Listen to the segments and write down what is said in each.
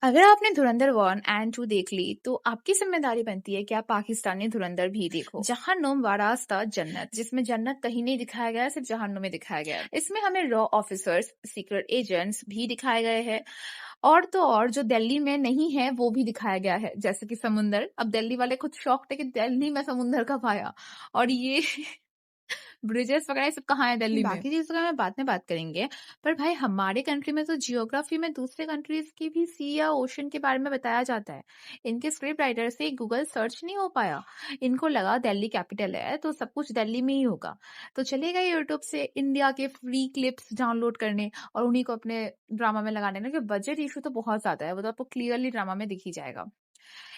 अगर आपने धुरंधर 1 एंड 2 देख ली तो आपकी जिम्मेदारी बनती है कि आप पाकिस्तानी धुरंधर भी देखो। जहन्नुम वारास्ता जन्नत, जिसमें जन्नत कहीं नहीं दिखाया गया है, सिर्फ जहन्नुम में दिखाया गया है। इसमें हमें रॉ ऑफिसर्स, सीक्रेट एजेंट्स भी दिखाए गए हैं। और तो और जो दिल्ली में नहीं है वो भी दिखाया गया है, जैसे कि समुंदर। अब दिल्ली वाले खुद शौक थे कि दिल्ली में समुंदर कब आया, और ये ब्रिजेस वगैरह ये सब कहाँ है दिल्ली में। बाकी चीजों का मैं बाद में बात करेंगे। पर भाई हमारे कंट्री में तो जियोग्राफी में दूसरे कंट्रीज की भी सी या ओशन के बारे में बताया जाता है। इनके स्क्रिप्ट राइटर से गूगल सर्च नहीं हो पाया। इनको लगा दिल्ली कैपिटल है तो सब कुछ दिल्ली में ही होगा, तो चले गए यूट्यूब से इंडिया के फ्री क्लिप्स डाउनलोड करने और उन्हीं को अपने ड्रामा में लगाने लगे। बजट इशू तो बहुत ज्यादा है, वो तो आपको क्लियरली ड्रामा में दिख ही जाएगा।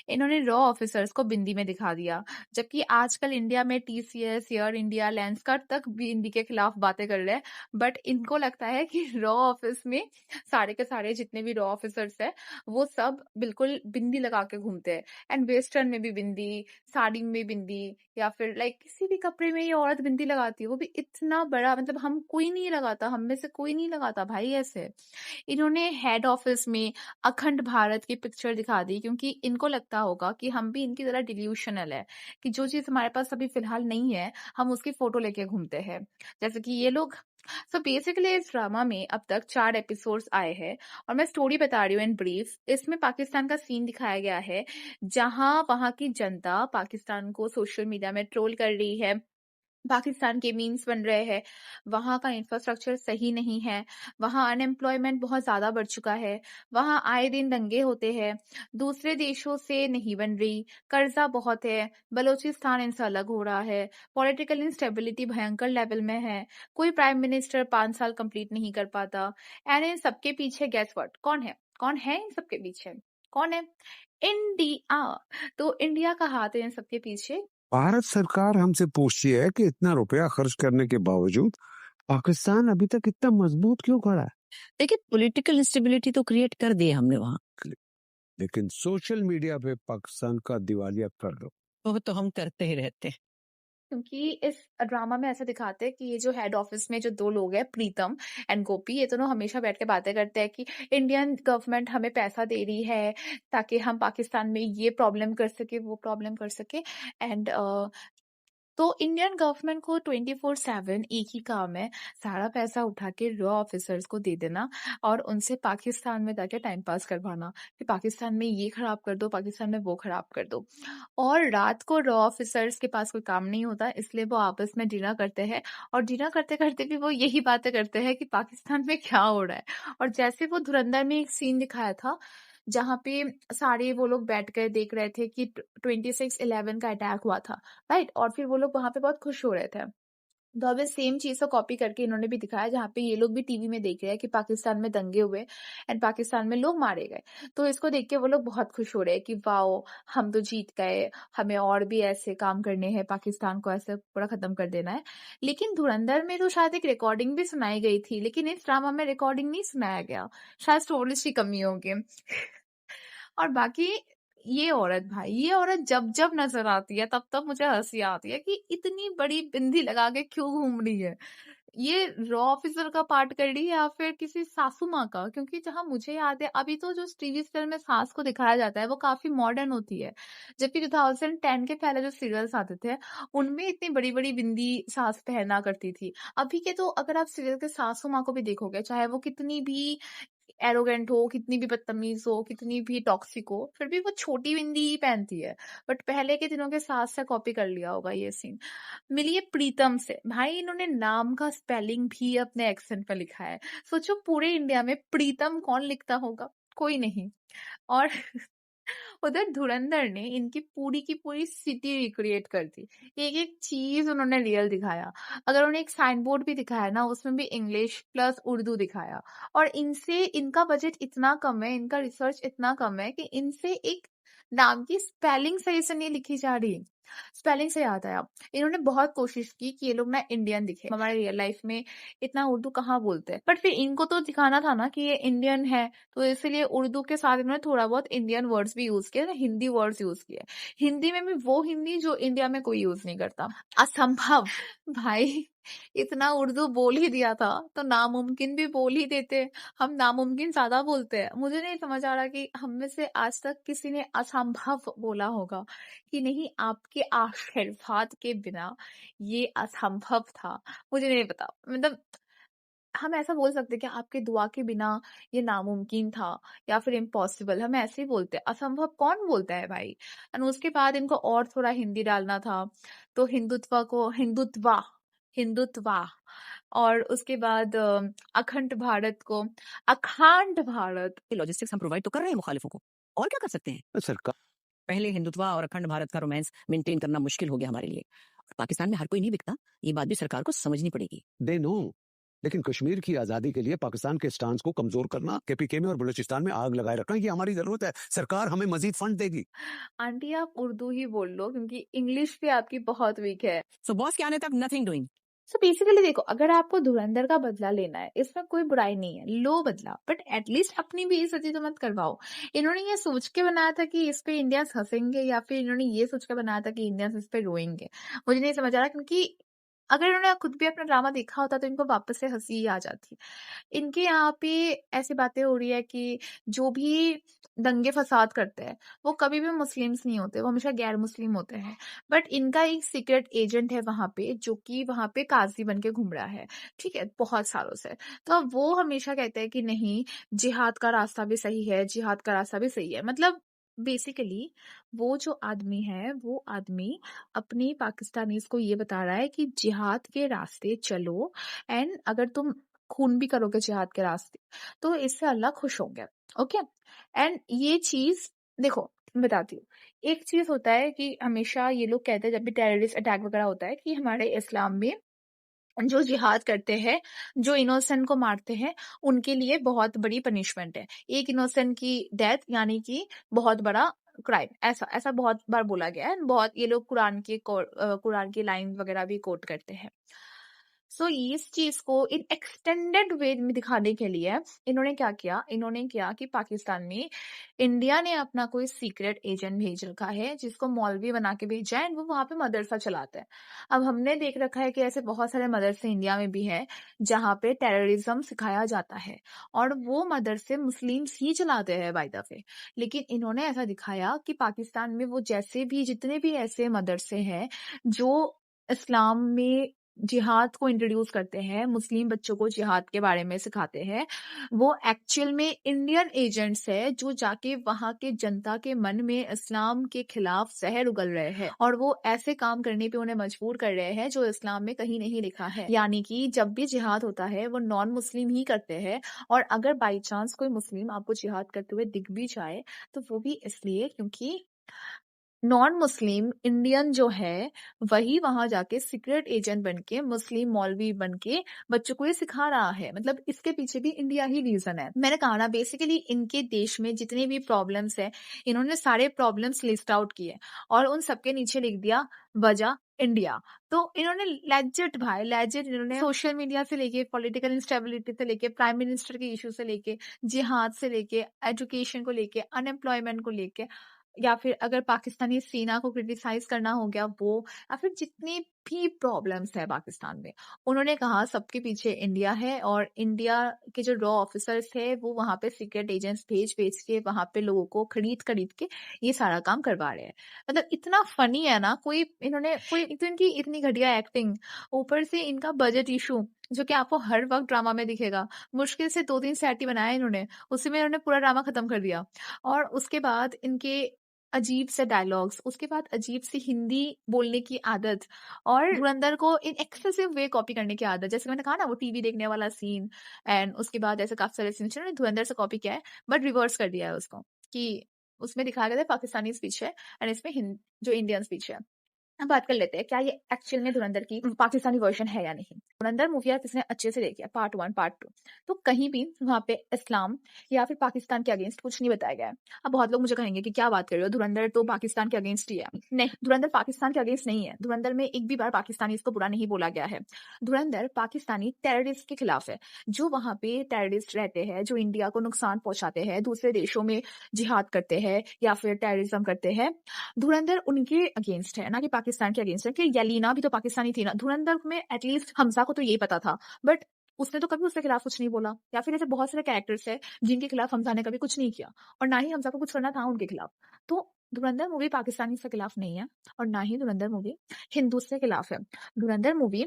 इन्होंने रॉ ऑफिसर्स को बिंदी में दिखा दिया, जबकि आजकल इंडिया में टीसीएस, एयर इंडिया, लेंसकार्ट तक भी हिंदी के खिलाफ बातें कर रहे हैं। बट इनको लगता है कि रॉ ऑफिस में सारे के सारे जितने भी रॉ ऑफिसर्स है वो सब बिल्कुल बिंदी लगा के घूमते हैं। एंड वेस्टर्न में भी बिंदी, साड़ी में बिंदी, या फिर लाइक किसी भी कपड़े में ये औरत बिंदी लगाती है, वो भी इतना बड़ा। मतलब हम कोई नहीं लगाता, हम में से कोई नहीं लगाता भाई ऐसे। इन्होंने हेड ऑफिस में अखंड भारत की पिक्चर दिखा दी, क्योंकि इनको लगता होगा कि हम भी इनकी तरह डिल्यूशनल है, कि जो चीज हमारे पास अभी फिलहाल नहीं है हम उसकी फोटो लेके घूमते हैं, जैसे कि ये लोग। सो बेसिकली इस ड्रामा में अब तक 4 एपिसोड्स आए हैं, और मैं स्टोरी बता रही हूँ इन ब्रीफ। इसमें पाकिस्तान का सीन दिखाया गया है, जहां वहां की जनता पाकिस्तान को सोशल मीडिया में ट्रोल कर रही है, पाकिस्तान के मीम्स बन रहे हैं, वहाँ का इंफ्रास्ट्रक्चर सही नहीं है, वहाँ अनएम्प्लॉयमेंट बहुत ज़्यादा बढ़ चुका है, वहाँ आए दिन दंगे होते हैं, दूसरे देशों से नहीं बन रही, कर्जा बहुत है, बलूचिस्तान इनसे अलग हो रहा है, पॉलिटिकल इंस्टेबिलिटी भयंकर लेवल में है, कोई प्राइम मिनिस्टर 5 साल कंप्लीट नहीं कर पाता। एंड इन सबके पीछे गेस व्हाट, कौन है? कौन है इन सबके पीछे? कौन है? इंडिया। तो इंडिया का हाथ है इन सबके पीछे। भारत सरकार हमसे पूछती है कि इतना रुपया खर्च करने के बावजूद पाकिस्तान अभी तक इतना मजबूत क्यों खड़ा है। देखिए, पॉलिटिकल इंस्टेबिलिटी तो क्रिएट कर दी है हमने वहाँ, लेकिन सोशल मीडिया पे पाकिस्तान का दिवालिया कर दो। वो तो हम करते ही रहते हैं। क्योंकि इस ड्रामा में ऐसा दिखाते हैं कि ये जो हेड ऑफिस में जो 2 लोग हैं, प्रीतम एंड गोपी, ये दोनों हमेशा बैठ के बातें करते हैं कि इंडियन गवर्नमेंट हमें पैसा दे रही है ताकि हम पाकिस्तान में ये प्रॉब्लम कर सके, वो प्रॉब्लम कर सके। एंड तो इंडियन गवर्नमेंट को 24/7 एक ही काम है, सारा पैसा उठा के रॉ ऑफिसर्स को दे देना और उनसे पाकिस्तान में जाके टाइम पास करवाना, कि पाकिस्तान में ये खराब कर दो, पाकिस्तान में वो खराब कर दो। और रात को रॉ ऑफिसर्स के पास कोई काम नहीं होता, इसलिए वो आपस में डिनर करते हैं, और डिनर करते करते भी वो यही बातें करते हैं कि पाकिस्तान में क्या हो रहा है। और जैसे वो धुरंधर में एक सीन दिखाया था जहाँ पे सारे वो लोग बैठ कर देख रहे थे कि 26/11 का अटैक हुआ था, राइट, और फिर वो लोग वहां पे बहुत खुश हो रहे थे। तो अब इस सेम चीज को कॉपी करके इन्होंने भी दिखाया, जहाँ पे ये लोग भी टीवी में देख रहे हैं कि पाकिस्तान में दंगे हुए एंड पाकिस्तान में लोग मारे गए। तो इसको देख के वो लोग बहुत खुश हो रहे हैं कि वाओ, हम तो जीत गए, हमें और भी ऐसे काम करने हैं, पाकिस्तान को ऐसे पूरा खत्म कर देना है। लेकिन धुरंधर में तो शायद एक रिकॉर्डिंग भी सुनाई गई थी, लेकिन इस ड्रामा में रिकॉर्डिंग नहीं सुनाया गया, शायद स्टोरेज की कमी होगी। और बाकी ये औरत भाई, ये औरत जब जब नजर आती है तब तब मुझे हंसी आती है कि इतनी बड़ी बिंदी लगा के क्यों घूम रही है। ये रॉ ऑफिसर का पार्ट कर रही है या फिर किसी सासू माँ का? क्योंकि जहां मुझे याद है अभी तो जो टीवी सीरियल में सास को दिखाया जाता है वो काफी मॉडर्न होती है, जबकि 2010 के पहले जो सीरियल्स आते थे उनमें इतनी बड़ी बड़ी बिंदी सास पहना करती थी। अभी के तो अगर आप सीरियल के सासू माँ को भी देखोगे, चाहे वो कितनी भी एरोगेंट हो, कितनी भी बदतमीज हो, कितनी भी टॉक्सिक हो, फिर भी वो छोटी बिंदी ही पहनती है। बट पहले के दिनों के सास से कॉपी कर लिया होगा ये सीन। मिलिए प्रीतम से, भाई इन्होंने नाम का स्पेलिंग भी अपने एक्सेंट में लिखा है। सोचो पूरे इंडिया में प्रीतम कौन लिखता होगा? कोई नहीं। और उधर धुरंधर ने इनकी पूरी की पूरी सिटी रिक्रिएट कर दी, एक एक चीज उन्होंने रियल दिखाया। अगर उन्हें एक साइन बोर्ड भी दिखाया ना, उसमें भी इंग्लिश प्लस उर्दू दिखाया। और इनसे, इनका बजट इतना कम है, इनका रिसर्च इतना कम है कि इनसे एक नाम की स्पेलिंग सही से नहीं लिखी जा रही। स्पेलिंग से याद आया, इन्होंने बहुत कोशिश की कि ये लोग ना इंडियन दिखे, हमारे रियल लाइफ में इतना उर्दू कहाँ बोलते हैं, बट फिर इनको तो दिखाना था ना कि ये इंडियन है, तो इसलिए उर्दू के साथ इन्होंने थोड़ा बहुत इंडियन वर्ड्स भी यूज किए, हिंदी वर्ड्स यूज किए। हिंदी में भी वो हिंदी जो इंडिया में कोई यूज नहीं करता। असंभव भाई। इतना उर्दू बोल ही दिया था, तो नामुमकिन भी बोल ही देते। हम नामुमकिन ज़्यादा बोलते हैं। मुझे नहीं समझ आ रहा कि हम में से आज तक किसी ने असंभव बोला होगा कि नहीं, आपके आशीर्वाद के बिना ये असंभव था। मुझे नहीं पता। मतलब हम ऐसा बोल सकते हैं कि आपकी दुआ के बिना ये नामुमकिन था या फिर इम्पॉसिबल, हम ऐसे ही बोलते हैं। असंभव कौन बोलता है भाई? एंड उसके बाद इनको और थोड़ा हिंदी डालना था, तो हिंदुत्व को हिंदुत्वा हिंदुत्वा और उसके बाद अखंड भारत को अखंड भारत। लॉजिस्टिक्स हम प्रोवाइड तो कर रहे हैं मुखालिफों को, और क्या कर सकते हैं? सरकार पहले हिंदुत्व और अखंड भारत का रोमांस मेंटेन करना मुश्किल हो गया हमारे लिए। और पाकिस्तान में हर कोई नहीं बिकता, ये बात भी सरकार को समझनी पड़ेगी। दे नो, लेकिन कश्मीर की आजादी के लिए पाकिस्तान के स्टांस को कमजोर करना, केपीके में और बलूचिस्तान में आग लगाए रखना, ये हमारी जरूरत है। सरकार हमें मजीद फंड देगी। आंटी आप उर्दू ही बोल लो, क्योंकि इंग्लिश भी आपकी बहुत वीक है। सो बॉस के आने तक नथिंग डूइंग। सो बेसिकली देखो, अगर आपको धुरंधर का बदला लेना है, इसमें कोई बुराई नहीं है, लो बदला, बट एटलीस्ट अपनी भी इज्जत तो मत करवाओ। इन्होंने ये सोच के बनाया था कि इस पे इंडियंस हंसेंगे, या फिर इन्होंने ये सोच के बनाया था कि इंडियंस इस पे रोएंगे। मुझे नहीं समझ आ रहा, क्योंकि अगर इन्होंने खुद भी अपना ड्रामा देखा होता तो इनको वापस से हंसी ही आ जाती। इनके यहाँ पे ऐसी बातें हो रही है कि जो भी दंगे फसाद करते हैं वो कभी भी मुस्लिम्स नहीं होते, वो हमेशा गैर मुस्लिम होते हैं। बट इनका एक सीक्रेट एजेंट है वहां पे, जो कि वहां पे काजी बन के घूम रहा है, ठीक है, बहुत सालों से। तो अब वो हमेशा कहते हैं कि नहीं, जिहाद का रास्ता भी सही है, जिहाद का रास्ता भी सही है। मतलब बेसिकली वो जो आदमी है, वो आदमी अपने पाकिस्तानीज को ये बता रहा है कि जिहाद के रास्ते चलो, एंड अगर तुम खून भी करोगे जिहाद के रास्ते, तो इससे अल्लाह खुश होंगे। ओके, एंड ये चीज देखो, मैं बताती हूँ। एक चीज होता है कि हमेशा ये लोग कहते हैं जब भी टेररिस्ट अटैक वगैरह होता है कि हमारे इस्लाम में जो जिहाद करते हैं, जो इनोसेंट को मारते हैं, उनके लिए बहुत बड़ी पनिशमेंट है। एक इनोसेंट की डेथ यानी कि बहुत बड़ा क्राइम, ऐसा ऐसा बहुत बार बोला गया है। बहुत ये लोग कुरान की लाइन वगैरह भी कोट करते हैं। सो इस चीज को इन एक्सटेंडेड वे में दिखाने के लिए इन्होंने क्या किया, इन्होंने किया कि पाकिस्तान में इंडिया ने अपना कोई सीक्रेट एजेंट भेज रखा है, जिसको मौलवी बना के भेजा है, वो वहां पे मदरसा चलाता है। अब हमने देख रखा है कि ऐसे बहुत सारे मदरसे इंडिया में भी हैं जहाँ पे टेररिज्म सिखाया जाता है, और वो मदरसे मुस्लिम्स ही चलाते हैं बाय द वे। लेकिन इन्होंने ऐसा दिखाया कि पाकिस्तान में वो जैसे भी जितने भी ऐसे मदरसे हैं जो इस्लाम में जिहाद को इंट्रोड्यूस करते हैं, मुस्लिम बच्चों को जिहाद के बारे में सिखाते हैं, वो एक्चुअल में इंडियन एजेंट्स है जो जाके वहां के जनता के मन में इस्लाम के खिलाफ जहर उगल रहे हैं, और वो ऐसे काम करने पे उन्हें मजबूर कर रहे हैं जो इस्लाम में कहीं नहीं लिखा है। यानी कि जब भी जिहाद होता है वो नॉन मुस्लिम ही करते हैं, और अगर बाई चांस कोई मुस्लिम आपको जिहाद करते हुए दिख भी जाए तो वो भी इसलिए क्योंकि नॉन मुस्लिम इंडियन जो है वही वहां जाके सीक्रेट एजेंट बनके मुस्लिम मौलवी बनके बच्चों को ये सिखा रहा है। मतलब इसके पीछे भी इंडिया ही रीजन है। मैंने कहा ना, बेसिकली इनके देश में जितने भी प्रॉब्लम्स है, इन्होंने सारे प्रॉब्लम्स लिस्ट आउट किए और उन सबके नीचे लिख दिया वजह इंडिया। तो इन्होंने लेजिट भाई लेजिट, इन्होंने सोशल मीडिया से लेके पॉलिटिकल इंस्टेबिलिटी से लेके प्राइम मिनिस्टर के इशू से लेके जिहाद से लेके एजुकेशन को लेके अनएम्प्लॉयमेंट को लेके, या फिर अगर पाकिस्तानी सेना को क्रिटिसाइज करना हो गया वो, या फिर जितनी भी प्रॉब्लम्स है पाकिस्तान में, उन्होंने कहा सबके पीछे इंडिया है। और इंडिया के जो रॉ ऑफिसर्स है वो वहां पे सीक्रेट एजेंट्स भेज के वहां पे लोगों को खरीद के ये सारा काम करवा रहे हैं। मतलब इतना फनी है ना, कोई इन्होंने कोई तो इनकी इतनी घटिया एक्टिंग, ऊपर से इनका बजट इशू जो कि आपको हर वक्त ड्रामा में दिखेगा। मुश्किल से 2-3 सेट ही बनाया इन्होंने, उसी में इन्होंने पूरा ड्रामा खत्म कर दिया। और उसके बाद इनके अजीब से डायलॉग्स, उसके बाद अजीब सी हिंदी बोलने की आदत, और धुरंधर को इन एक्सेसिव वे कॉपी करने की आदत। जैसे मैंने कहा ना, वो टीवी देखने वाला सीन, एंड उसके बाद ऐसे काफी सारे सीन उन्होंने धुरंधर से कॉपी किया है, बट रिवर्स कर दिया है उसको, कि उसमें दिखाया गया था पाकिस्तानी स्पीच है एंड इसमें जो इंडियन स्पीच है। अब बात कर लेते हैं क्या ये एक्चुअल में धुरंधर की पाकिस्तानी वर्जन है या नहीं। धुरंधर मूवी आप किसने अच्छे से देखी है, पार्ट 1 पार्ट 2, तो कहीं भी वहां पे इस्लाम या फिर पाकिस्तान के अगेंस्ट कुछ नहीं बताया गया है। अब बहुत लोग मुझे कहेंगे कि क्या बात कर रहे हो, धुरंधर तो पाकिस्तान के अगेंस्ट ही है। नहीं, धुरंधर पाकिस्तान के अगेंस्ट नहीं है। धुरंधर में एक भी बार पाकिस्तानी इसको बुरा नहीं बोला गया है। धुरंधर पाकिस्तानी टेररिस्ट के खिलाफ है, जो वहां पे टेररिस्ट रहते हैं, जो इंडिया को नुकसान पहुंचाते हैं, दूसरे देशों में जिहाद करते हैं या फिर टेररिज्म करते हैं। धुरंधर उनके अगेंस्ट है, ना कि पाकिस्तान पाकिस्तान के अगेंस्ट है कि येलिना भी तो पाकिस्तानी थी ना। धुरंधर में एटलीस्ट हमजा को तो यही पता था, बट उसने तो कभी उसके खिलाफ कुछ नहीं बोला। या फिर ऐसे बहुत सारे कैरेक्टर्स है जिनके खिलाफ हमजा ने कभी कुछ नहीं किया, और ना ही हमजा को कुछ करना था उनके खिलाफ। तो धुरंधर मूवी पाकिस्तानी के खिलाफ नहीं है, और ना ही धुरंधर मूवी हिंदू के खिलाफ है। धुरंधर मूवी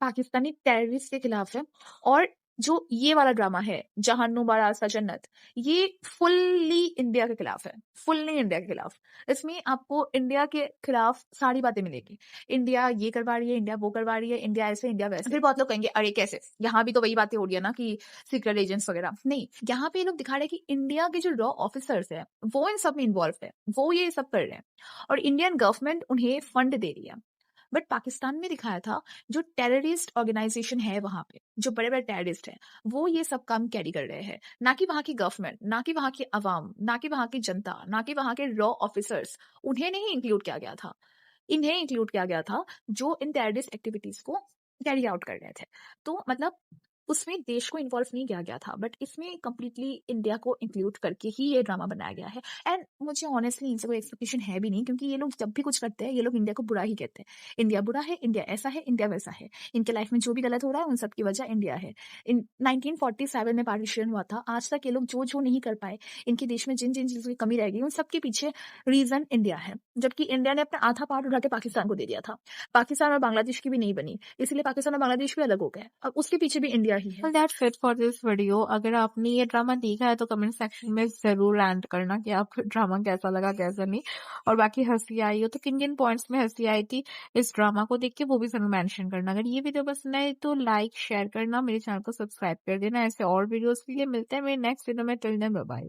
पाकिस्तानी टेररिस्ट के खिलाफ है। और जो ये वाला ड्रामा है जहान्नू बारासा जन्नत, ये फुल्ली इंडिया के खिलाफ है, फुल्ली इंडिया के खिलाफ। इसमें आपको इंडिया के खिलाफ सारी बातें मिलेगी। इंडिया ये करवा रही है, इंडिया वो करवा रही है, इंडिया ऐसे, इंडिया वैसे। फिर बहुत लोग कहेंगे अरे कैसे, यहाँ भी तो वही बातें हो रही है ना कि सीक्रेट एजेंट्स वगैरह। नहीं, यहाँ पे ये लोग दिखा रहे हैं कि इंडिया के जो रॉ ऑफिसर्स है वो इन सब में इन्वॉल्व है, वो ये सब कर रहे हैं, और इंडियन गवर्नमेंट उन्हें फंड दे रही है। बट पाकिस्तान में दिखाया था जो टेररिस्ट ऑर्गेनाइजेशन है वहां पे, जो बड़े बड़े टेररिस्ट हैं, वो ये सब काम कैरी कर रहे हैं, ना कि वहां की गवर्नमेंट, ना कि वहां की अवाम, ना कि वहां की जनता, ना कि वहां के रॉ ऑफिसर्स। उन्हें नहीं इंक्लूड किया गया था, इन्हें इंक्लूड किया गया था जो इन टेररिस्ट एक्टिविटीज को कैरी आउट कर रहे थे। तो मतलब उसमें देश को इन्वॉल्व नहीं किया गया था, बट इसमें कंप्लीटली इंडिया को इंक्लूड करके ही ये ड्रामा बनाया गया है। एंड मुझे ऑनेस्टली इनसे कोई एक्सपेक्टेशन है भी नहीं, क्योंकि ये लोग जब भी कुछ करते हैं ये लोग इंडिया को बुरा ही कहते हैं। इंडिया बुरा है, इंडिया ऐसा है, इंडिया वैसा है। इनके लाइफ में जो भी गलत हो रहा है उन सब की वजह इंडिया है। इन 1947 में पार्टीशन हुआ था, आज तक ये लोग जो जो नहीं कर पाए, इनके देश में जिन जिन चीजों की कमी रह गई, उन सबके पीछे रीजन इंडिया है। जबकि इंडिया ने अपना आधा पार्ट उठा के पाकिस्तान को दे दिया था। पाकिस्तान और बांग्लादेश की भी नहीं बनी, इसलिए पाकिस्तान और बांग्लादेश भी अलग हो गए। अब उसके पीछे भी इंडिया ही है। Well, that's it for this video. अगर आपने ये ड्रामा देखा है तो कमेंट सेक्शन में जरूर एंड करना कि आपको ड्रामा कैसा लगा, कैसा नहीं, और बाकी हंसी आई हो तो किन किन पॉइंट्स में हंसी आई थी इस ड्रामा को देख के वो भी जरूर मेंशन करना। अगर ये वीडियो पसंद आए तो लाइक शेयर करना, मेरे चैनल को सब्सक्राइब कर देना। ऐसे और वीडियोस के लिए मिलते हैं मेरे नेक्स्ट वीडियो में। Till then bye bye.